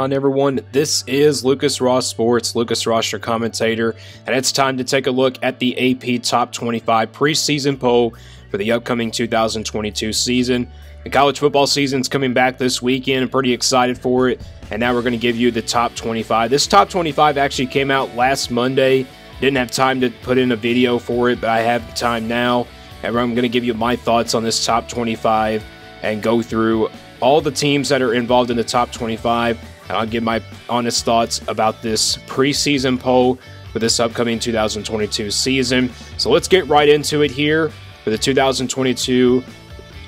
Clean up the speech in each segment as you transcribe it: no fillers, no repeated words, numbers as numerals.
on, everyone? This is Lucas Ross Sports, Lucas Ross, your commentator, and it's time to take a look at the AP Top 25 preseason poll for the upcoming 2022 season. The college football season's coming back this weekend. I'm pretty excited for it, and now we're going to give you the top 25. This top 25 actually came out last Monday. Didn't have time to put in a video for it, but I have time now, and I'm going to give you my thoughts on this top 25 and go through all the teams that are involved in the top 25, and I'll give my honest thoughts about this preseason poll for this upcoming 2022 season. So let's get right into it here for the 2022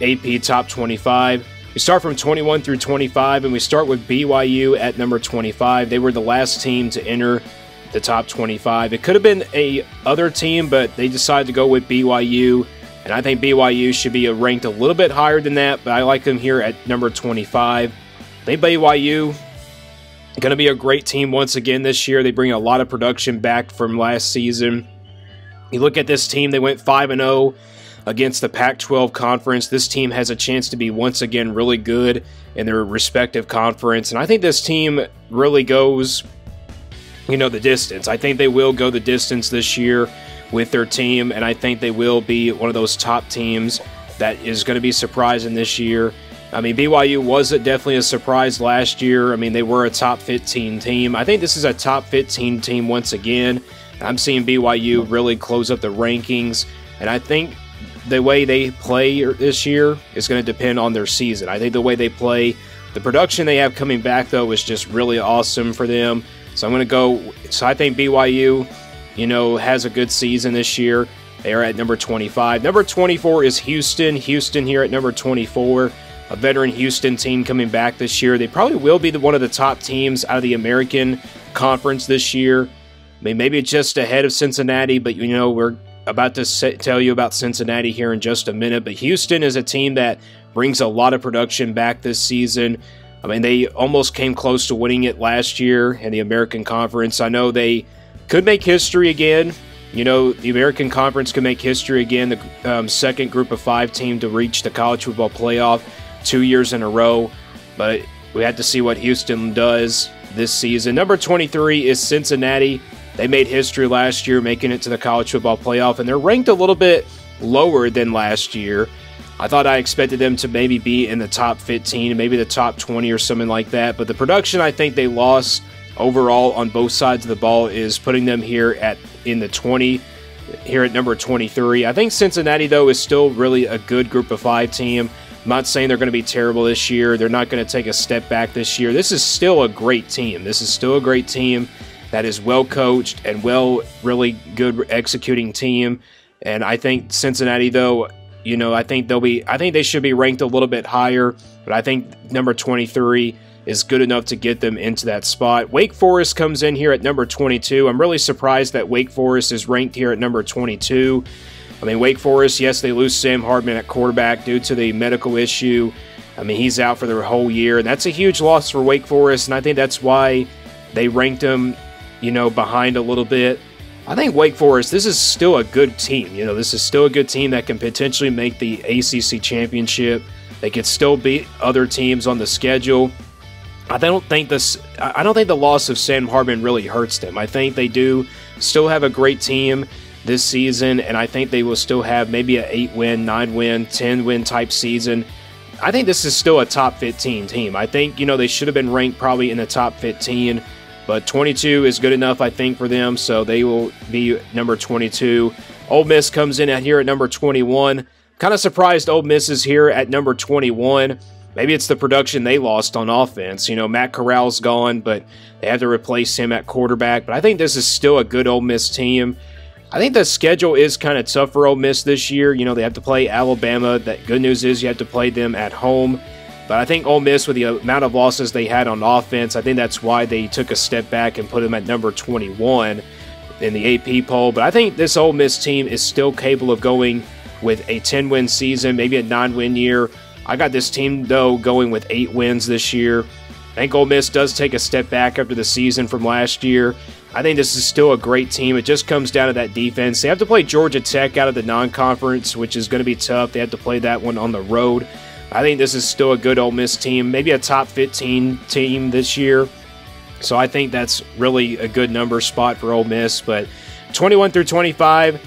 AP Top 25. We start from 21 through 25, and we start with BYU at number 25. They were the last team to enter the top 25. It could have been a other team, but they decided to go with BYU. And I think BYU should be ranked a little bit higher than that, but I like them here at number 25. I think BYU going to be a great team once again this year. They bring a lot of production back from last season. You look at this team, they went 5-0 against the Pac-12 conference. This team has a chance to be once again really good in their respective conference. And I think this team really goes, the distance. I think they will go the distance this year with their team, and I think they will be one of those top teams that is going to be surprising this year. I mean, BYU was definitely a surprise last year. I mean, they were a top 15 team. I think this is a top 15 team once again. I'm seeing BYU really close up the rankings, and I think the way they play this year is going to depend on their season. I think the way they play, the production they have coming back, though, is just really awesome for them. So I'm going to go, so I think BYU has a good season this year. They are at number 25. Number 24 is Houston. Houston here at number 24. A veteran Houston team coming back this year. They probably will be one of the top teams out of the American Conference this year. I mean, maybe just ahead of Cincinnati, but we're about to tell you about Cincinnati here in just a minute. But Houston is a team that brings a lot of production back this season. I mean, they almost came close to winning it last year in the American Conference. I know they could make history again. The American Conference could make history again. The second group of 5 team to reach the college football playoff 2 years in a row. But we have to see what Houston does this season. Number 23 is Cincinnati. They made history last year, making it to the college football playoff, and they're ranked a little bit lower than last year. I expected them to maybe be in the top 15, maybe the top 20 or something like that. But the production I think they lost overall on both sides of the ball is putting them here in the 20, here at number 23. I think Cincinnati, though, is still really a good group of 5 team. I'm not saying they're going to be terrible this year. They're not going to take a step back this year. This is still a great team. This is still a great team that is well coached and really good executing team. And I think Cincinnati, though, I think they should be ranked a little bit higher, but I think number 23 is good enough to get them into that spot. Wake Forest comes in here at number 22. I'm really surprised that Wake Forest is ranked here at number 22. I mean, Wake Forest, yes, they lose Sam Hardman at quarterback due to the medical issue. I mean, he's out for the whole year, and that's a huge loss for Wake Forest, and I think that's why they ranked him, behind a little bit. I think Wake Forest, this is still a good team. This is still a good team that can potentially make the ACC championship. They could still beat other teams on the schedule. I don't think the loss of Sam Hardman really hurts them. I think they do still have a great team this season, and I think they will still have maybe an 8-win, 9-win, 10-win type season. I think this is still a top 15 team. I think, they should have been ranked probably in the top 15, but 22 is good enough, I think, for them, so they will be number 22. Ole Miss comes in here at number 21. Kind of surprised Ole Miss is here at number 21. Maybe it's the production they lost on offense. Matt Corral's gone, but they had to replace him at quarterback. But I think this is still a good Ole Miss team. I think the schedule is kind of tough for Ole Miss this year. They have to play Alabama. The good news is you have to play them at home. But I think Ole Miss, with the amount of losses they had on offense, I think that's why they took a step back and put them at number 21 in the AP poll. But I think this Ole Miss team is still capable of going with a 10-win season, maybe a 9-win year. I got this team, though, going with 8 wins this year. I think Ole Miss does take a step back after the season from last year. I think this is still a great team. It just comes down to that defense. They have to play Georgia Tech out of the non-conference, which is going to be tough. They have to play that one on the road. I think this is still a good Ole Miss team, maybe a top 15 team this year. So I think that's really a good number spot for Ole Miss. But 21 through 25,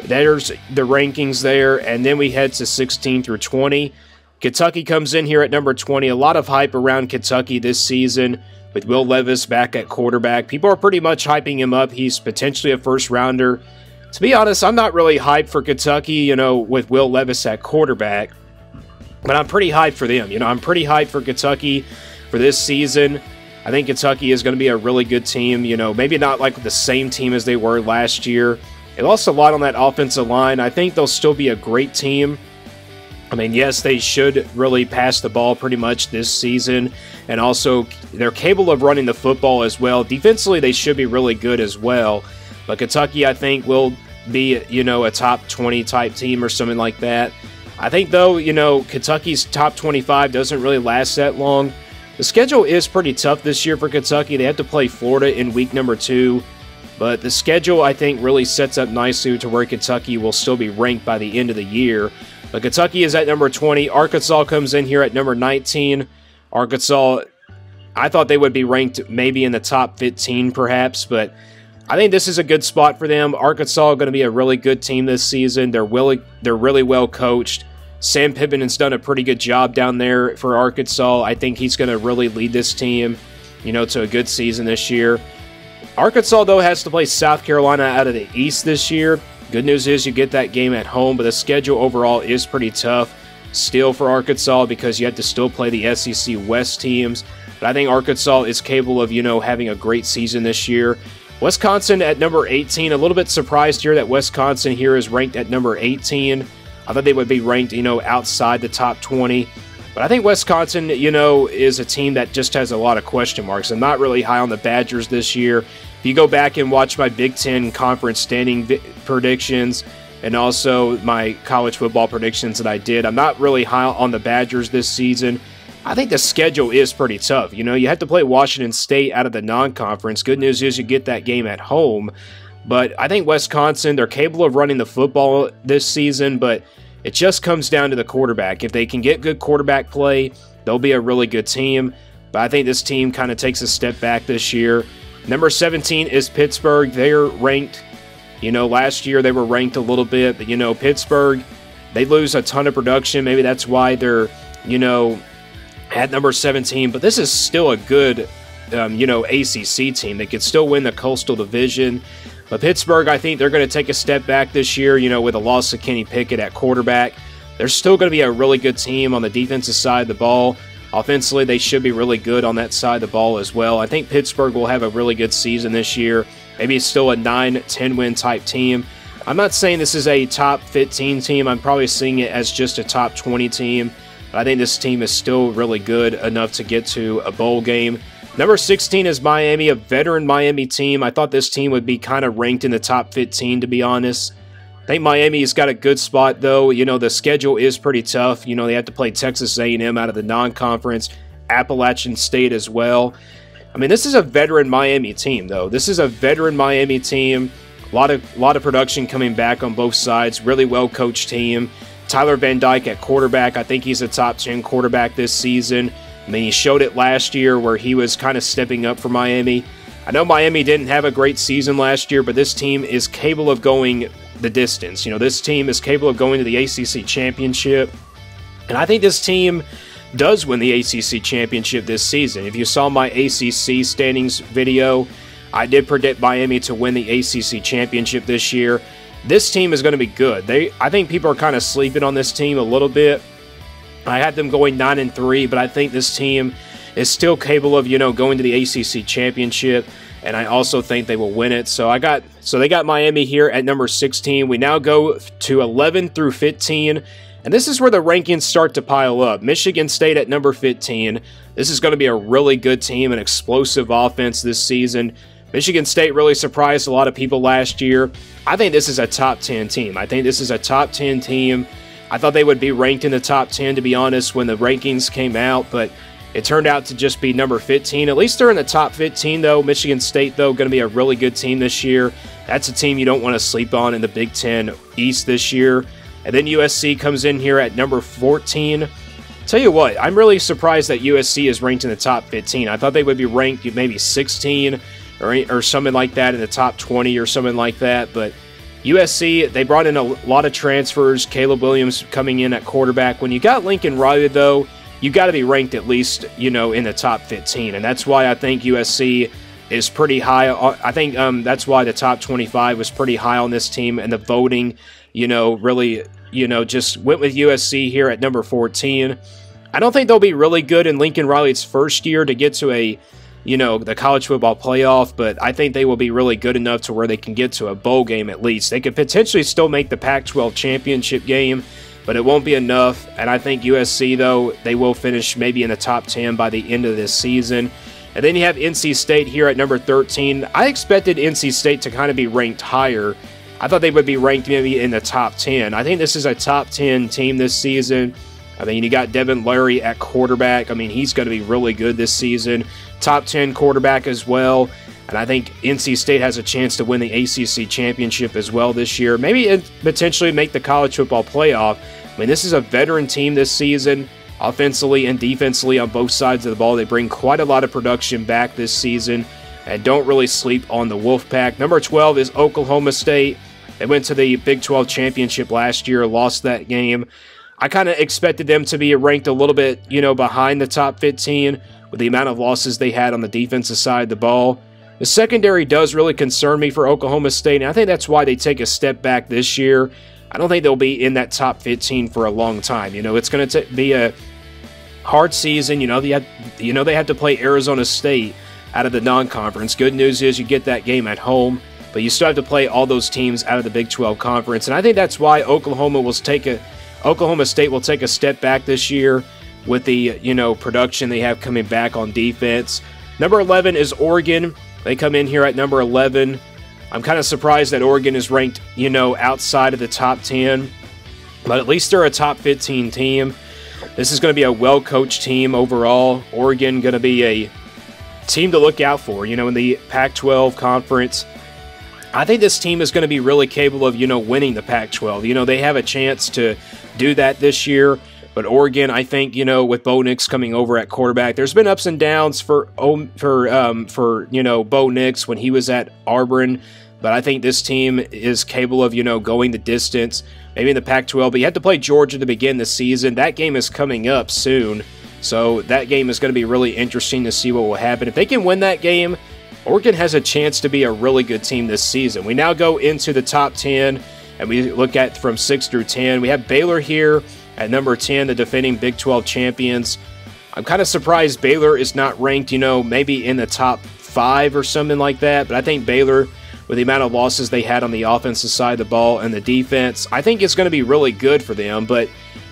there's the rankings there. And then we head to 16 through 20. Kentucky comes in here at number 20. A lot of hype around Kentucky this season with Will Levis back at quarterback. People are pretty much hyping him up. He's potentially a first-rounder. To be honest, I'm not really hyped for Kentucky, with Will Levis at quarterback. But I'm pretty hyped for them. I'm pretty hyped for Kentucky for this season. I think Kentucky is going to be a really good team. Maybe not like the same team as they were last year. They lost a lot on that offensive line. I think they'll still be a great team. I mean, yes, they should really pass the ball pretty much this season. And also, they're capable of running the football as well. Defensively, they should be really good as well. But Kentucky, I think, will be, a top 20 type team or something like that. I think, though, Kentucky's top 25 doesn't really last that long. The schedule is pretty tough this year for Kentucky. They have to play Florida in week number 2. But the schedule, I think, really sets up nicely to where Kentucky will still be ranked by the end of the year. But Kentucky is at number 20. Arkansas comes in here at number 19. Arkansas, I thought they would be ranked maybe in the top 15 perhaps, but I think this is a good spot for them. Arkansas going to be a really good team this season. They're really well coached. Sam Pittman has done a pretty good job down there for Arkansas. I think he's going to really lead this team, to a good season this year. Arkansas, though, has to play South Carolina out of the East this year. Good news is you get that game at home, but the schedule overall is pretty tough still for Arkansas because you have to still play the SEC West teams. But I think Arkansas is capable of, having a great season this year. Wisconsin at number 18. A little bit surprised here that Wisconsin here is ranked at number 18. I thought they would be ranked, outside the top 20. But I think Wisconsin, is a team that just has a lot of question marks. I'm not really high on the Badgers this year. If you go back and watch my Big Ten conference standing predictions and also my college football predictions that I did, I'm not really high on the Badgers this season. I think the schedule is pretty tough. You have to play Washington State out of the non-conference. Good news is you get that game at home. But I think Wisconsin, they're capable of running the football this season, but it just comes down to the quarterback. If they can get good quarterback play, they'll be a really good team. But I think this team kind of takes a step back this year. Number 17 is Pittsburgh. They're ranked, last year they were ranked a little bit. But, Pittsburgh, they lose a ton of production. Maybe that's why they're, at number 17. But this is still a good, ACC team. They could still win the Coastal Division. But Pittsburgh, I think they're going to take a step back this year, with a loss of Kenny Pickett at quarterback. They're still going to be a really good team on the defensive side of the ball. Offensively, they should be really good on that side of the ball as well. I think Pittsburgh will have a really good season this year. Maybe it's still a 9-10 win type team. I'm not saying this is a top 15 team. I'm probably seeing it as just a top 20 team. But I think this team is still really good enough to get to a bowl game. Number 16 is Miami, a veteran Miami team. I thought this team would be kind of ranked in the top 15, to be honest. I think Miami's got a good spot, though. The schedule is pretty tough. They have to play Texas A&M out of the non-conference, Appalachian State as well. I mean, this is a veteran Miami team, though. This is a veteran Miami team. A lot of production coming back on both sides. Really well-coached team. Tyler Van Dyke at quarterback. I think he's a top 10 quarterback this season. I mean, he showed it last year where he was kind of stepping up for Miami. I know Miami didn't have a great season last year, but this team is capable of going the distance. This team is capable of going to the ACC championship. And I think this team does win the ACC championship this season. If you saw my ACC standings video, I did predict Miami to win the ACC championship this year. This team is going to be good. I think people are kind of sleeping on this team a little bit. I had them going 9-3, but I think this team is still capable of, going to the ACC championship, and I also think they will win it. So they got Miami here at number 16. We now go to 11 through 15, and this is where the rankings start to pile up. Michigan State at number 15. This is going to be a really good team, an explosive offense this season. Michigan State really surprised a lot of people last year. I think this is a top 10 team. I think this is a top 10 team. I thought they would be ranked in the top 10, to be honest, when the rankings came out, but it turned out to just be number 15. At least they're in the top 15, though. Michigan State, though, going to be a really good team this year. That's a team you don't want to sleep on in the Big Ten East this year. And then USC comes in here at number 14. Tell you what, I'm really surprised that USC is ranked in the top 15. I thought they would be ranked maybe 16 or something like that, in the top 20 or something like that. But USC, they brought in a lot of transfers. Caleb Williams coming in at quarterback. When you got Lincoln Riley, though, you got to be ranked at least, in the top 15. And that's why I think USC is pretty high. I think that's why the top 25 was pretty high on this team. And the voting, really, just went with USC here at number 14. I don't think they'll be really good in Lincoln Riley's first year to get to the college football playoff, but I think they will be really good enough to where they can get to a bowl game at least. They could potentially still make the Pac-12 championship game, but it won't be enough. And I think USC, though, they will finish maybe in the top 10 by the end of this season. And then you have NC State here at number 13. I expected NC State to kind of be ranked higher. I thought they would be ranked maybe in the top 10. I think this is a top 10 team this season. I mean, you got Devin Leary at quarterback. I mean, he's going to be really good this season. Top 10 quarterback as well. And I think NC State has a chance to win the ACC championship as well this year. Maybe potentially make the college football playoff. I mean, this is a veteran team this season, offensively and defensively on both sides of the ball. They bring quite a lot of production back this season and don't really sleep on the Wolfpack. Number 12 is Oklahoma State. They went to the Big 12 championship last year, lost that game. I kind of expected them to be ranked a little bit, behind the top 15 with the amount of losses they had on the defensive side of the ball. The secondary does really concern me for Oklahoma State, and I think that's why they take a step back this year. I don't think they'll be in that top 15 for a long time. It's going to be a hard season. They have to play Arizona State out of the non-conference. Good news is you get that game at home, but you still have to play all those teams out of the Big 12 conference, and I think that's why Oklahoma State will take a step back this year with the, production they have coming back on defense. Number 11 is Oregon. They come in here at number 11. I'm kind of surprised that Oregon is ranked, outside of the top 10, but at least they're a top 15 team. This is going to be a well-coached team overall. Oregon going to be a team to look out for, in the Pac-12 conference. I think this team is going to be really capable of, winning the Pac-12. They have a chance to do that this year. But Oregon, I think, with Bo Nix coming over at quarterback, there's been ups and downs for Bo Nix when he was at Auburn. But I think this team is capable of, going the distance, maybe in the Pac-12. But you have to play Georgia to begin the season. That game is coming up soon. So that game is going to be really interesting to see what will happen. If they can win that game, Oregon has a chance to be a really good team this season. We now go into the top 10, and we look at from 6 through 10. We have Baylor here at number 10, the defending Big 12 champions. I'm kind of surprised Baylor is not ranked, maybe in the top 5 or something like that. But I think Baylor, with the amount of losses they had on the offensive side of the ball and the defense, I think it's going to be really good for them. But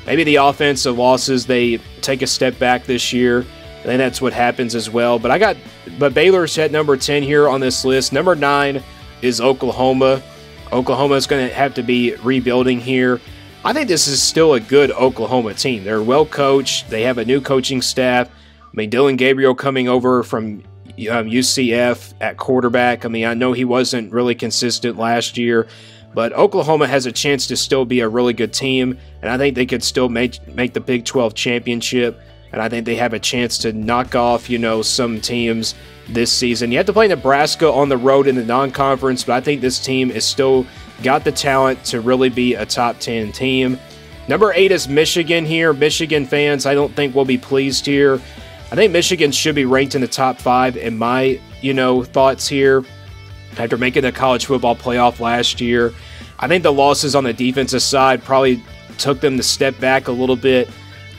maybe the offensive losses, they take a step back this year. I think that's what happens as well. But Baylor's at number 10 here on this list. Number 9 is Oklahoma. Oklahoma is going to have to be rebuilding here. I think this is still a good Oklahoma team. They're well coached. They have a new coaching staff. I mean, Dylan Gabriel coming over from UCF at quarterback. I mean, I know he wasn't really consistent last year, but Oklahoma has a chance to still be a really good team, and I think they could still make the Big 12 championship, and I think they have a chance to knock off, some teams this season. You have to play Nebraska on the road in the non-conference, but I think this team is still got the talent to really be a top 10 team. Number 8 is Michigan here. Michigan fans, I don't think will be pleased here. I think Michigan should be ranked in the top 5 in my, thoughts here. After making the college football playoff last year, I think the losses on the defensive side probably took them to step back a little bit.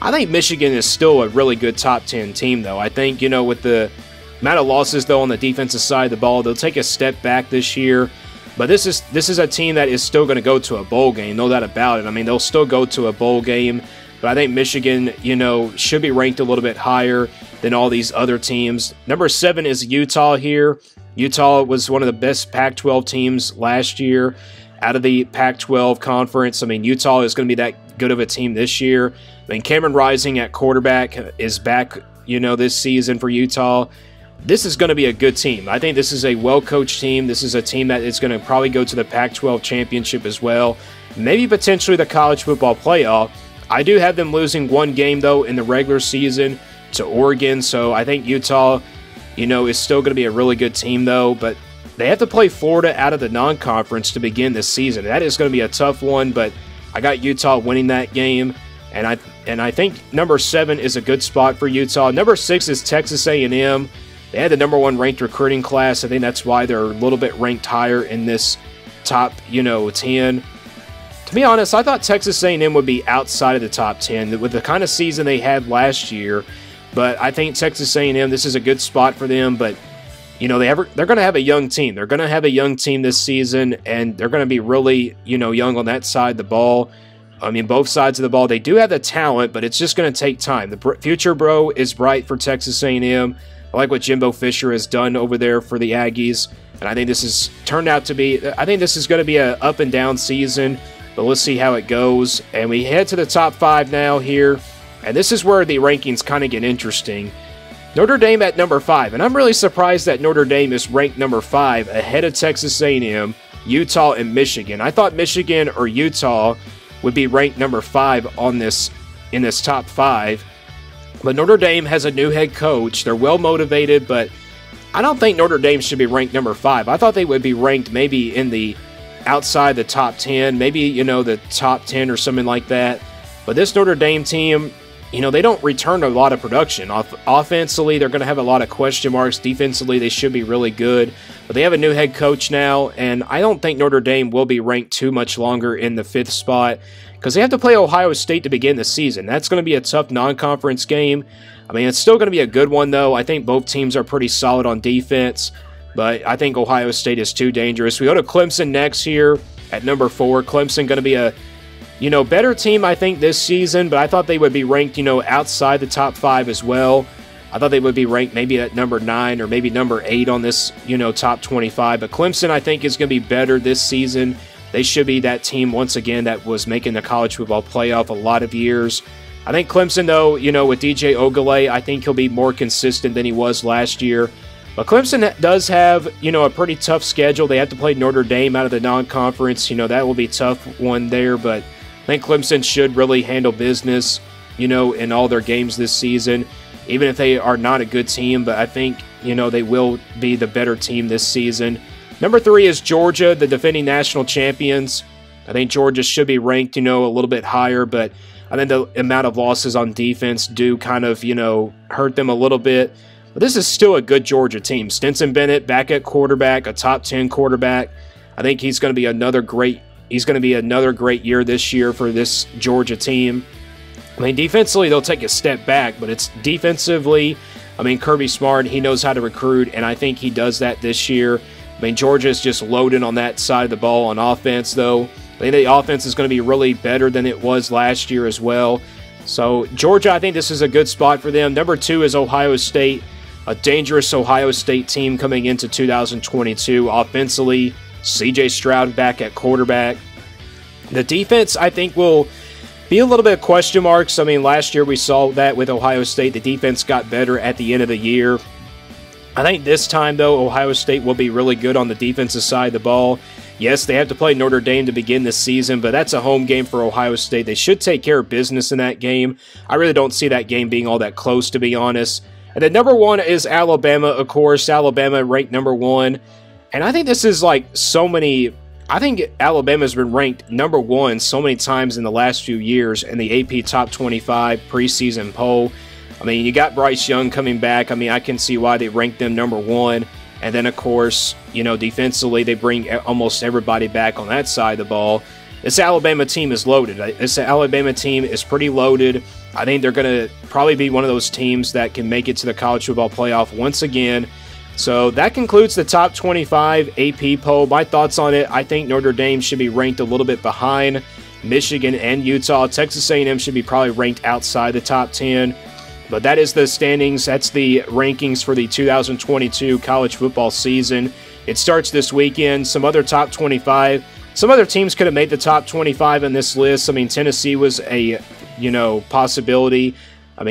I think Michigan is still a really good top 10 team, though. I think, with the amount of losses, though, on the defensive side of the ball, they'll take a step back this year. But this is a team that is still going to go to a bowl game, no doubt about it. I mean, they'll still go to a bowl game, but I think Michigan, should be ranked a little bit higher than all these other teams. Number 7 is Utah here. Utah was one of the best Pac-12 teams last year out of the Pac-12 conference. I mean, Utah is going to be that good of a team this year. I mean, Cameron Rising at quarterback is back, this season for Utah. This is going to be a good team. I think this is a well-coached team. This is a team that is going to probably go to the Pac-12 championship as well. Maybe potentially the college football playoff. I do have them losing one game, though, in the regular season to Oregon, so I think Utah, is still going to be a really good team, though, but they have to play Florida out of the non-conference to begin this season. That is going to be a tough one, but I got Utah winning that game, and I think number 7 is a good spot for Utah. Number 6 is Texas A&M. They had the number 1 ranked recruiting class. I think that's why they're a little bit ranked higher in this top, 10. To be honest, I thought Texas A&M would be outside of the top 10 with the kind of season they had last year. But I think Texas A&M, this is a good spot for them. But, they're going to have a young team. They're going to have a young team this season, and they're going to be really, young on that side of the ball. I mean, both sides of the ball. They do have the talent, but it's just going to take time. The future, bro, is bright for Texas A&M. I like what Jimbo Fisher has done over there for the Aggies. And I think this has turned out to be, I think this is going to be an up and down season. But let's see how it goes. And we head to the top 5 now here. And this is where the rankings kind of get interesting. Notre Dame at number 5. And I'm really surprised that Notre Dame is ranked number 5 ahead of Texas A&M, Utah, and Michigan. I thought Michigan or Utah would be ranked number 5 on this in this top 5. But Notre Dame has a new head coach. They're well motivated, but I don't think Notre Dame should be ranked number 5. I thought they would be ranked maybe in the outside the top 10, maybe, the top 10 or something like that. But this Notre Dame team, they don't return a lot of production. Offensively, they're going to have a lot of question marks. Defensively, they should be really good. But they have a new head coach now, and I don't think Notre Dame will be ranked too much longer in the 5th spot because they have to play Ohio State to begin the season. That's going to be a tough non-conference game. I mean, it's still going to be a good one, though. I think both teams are pretty solid on defense. But I think Ohio State is too dangerous. We go to Clemson next here at number 4. Clemson going to be a, better team, I think, this season. But I thought they would be ranked, outside the top 5 as well. I thought they would be ranked maybe at number 9 or maybe number 8 on this, top 25. But Clemson, I think, is going to be better this season. They should be that team, once again, that was making the college football playoff a lot of years. I think Clemson, though, with DJ Ogilvy, I think he'll be more consistent than he was last year. But Clemson does have, a pretty tough schedule. They have to play Notre Dame out of the non-conference. That will be a tough one there. But I think Clemson should really handle business, in all their games this season, even if they are not a good team. But I think, they will be the better team this season. Number 3 is Georgia, the defending national champions. I think Georgia should be ranked, a little bit higher. But I think the amount of losses on defense do kind of, hurt them a little bit. But this is still a good Georgia team. Stetson Bennett back at quarterback, a top 10 quarterback. I think he's going to be another great year this year for this Georgia team. I mean, defensively, they'll take a step back, but it's defensively, Kirby Smart, he knows how to recruit, and I think he does that this year. Georgia is just loaded on that side of the ball on offense, though. I think the offense is going to be really better than it was last year as well. So, Georgia, I think this is a good spot for them. Number 2 is Ohio State. A dangerous Ohio State team coming into 2022. Offensively, C.J. Stroud back at quarterback. The defense, I think, will be a little bit of question marks. Last year we saw that with Ohio State. The defense got better at the end of the year. I think this time, though, Ohio State will be really good on the defensive side of the ball. Yes, they have to play Notre Dame to begin this season, but that's a home game for Ohio State. They should take care of business in that game. I really don't see that game being all that close, to be honest. And then number 1 is Alabama, of course. Alabama ranked number 1. And I think this is like so many... I think Alabama's been ranked number 1 so many times in the last few years in the AP Top 25 preseason poll. You got Bryce Young coming back. I can see why they ranked them number 1. And then, of course, defensively, they bring almost everybody back on that side of the ball. This Alabama team is loaded. This Alabama team is pretty loaded. I think they're going to probably be one of those teams that can make it to the college football playoff once again. So that concludes the top 25 AP poll. My thoughts on it, I think Notre Dame should be ranked a little bit behind Michigan and Utah. Texas A&M should be probably ranked outside the top 10. But that is the standings. That's the rankings for the 2022 college football season. It starts this weekend. Some other top 25. Some other teams could have made the top 25 in this list. Tennessee was a, possibility.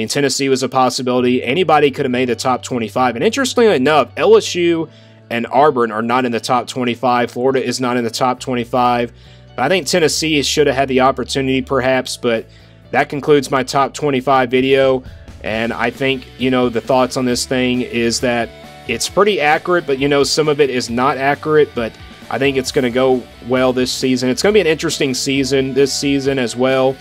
Tennessee was a possibility. Anybody could have made the top 25. And interestingly enough, LSU and Auburn are not in the top 25. Florida is not in the top 25. I think Tennessee should have had the opportunity perhaps, but that concludes my top 25 video. And I think, the thoughts on this thing is that it's pretty accurate, but, some of it is not accurate. But I think it's going to go well this season. It's going to be an interesting season this season as well.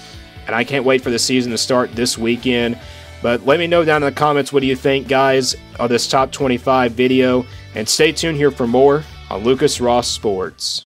And I can't wait for the season to start this weekend. But let me know down in the comments, what do you think, guys, of this top 25 video. And stay tuned here for more on Lucas Ross Sports.